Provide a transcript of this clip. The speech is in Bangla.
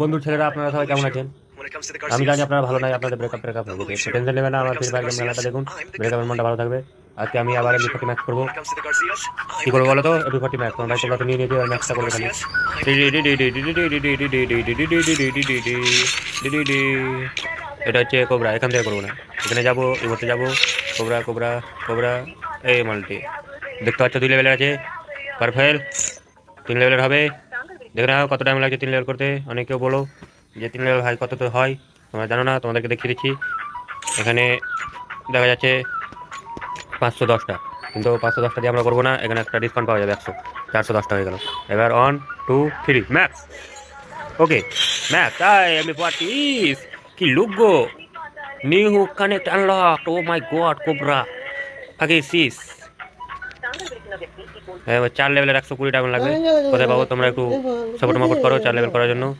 বন্ধুর ছেলেরা আপনারা সবাই কেমন আছেন? আমি জানি আপনারা ভালো নাই, আপনাদের ব্রেকআপ হয়ে গেছে। টেনশন নেবেন না, আমার ফ্রি ফায়ার গেম খেলাটা দেখুন, ব্রেকআপের মনটা ভালো থাকবে। আজকে আমি আবার এমবি 40 ম্যাক্স করবো। কি করবো বলো তো? এমবি 40 ম্যাক্স তোমার ভাই তোমরা তো নিয়ে নিয়েছি, আর ম্যাক্সটা করবো খালি। এটা হচ্ছে কোবরা, এখান থেকে করবো না, এখানে যাবো, এগোতে যাবো। কোবরা কোবরা কোবরা, এই মাল্টি দেখতে পাচ্ছ 2 লেভেলের আছে। পারফেল 3 লেভেলের হবে। দেখে নাও কত টাইম লাগছে 3 লেভেল করতে। অনেকেও বলো যে 3 লেভেল হাই কত তো হয়, তোমরা জানো না, তোমাদেরকে দেখিয়ে দিচ্ছি। এখানে দেখা যাচ্ছে 510টা, কিন্তু 510টা দিয়ে আমরা করবো না, এখানে একটা ডিসকাউন্ট পাওয়া যাবে 100, 410টা হয়ে গেল। এবার 1 2 3 ম্যাক্স। ওকে ম্যাক্স, আমি পার্টিস কি লুক গো, নিউ কানেক্ট আনলক, ও মাই গড কোবরা আগে সিস। এবার 4 লেভেলের 120 টাকা লাগবে। কোথায় পাবো? তোমরা একটু সাপোর্ট মাপোর্ট করো 4 লেভেল করার জন্য।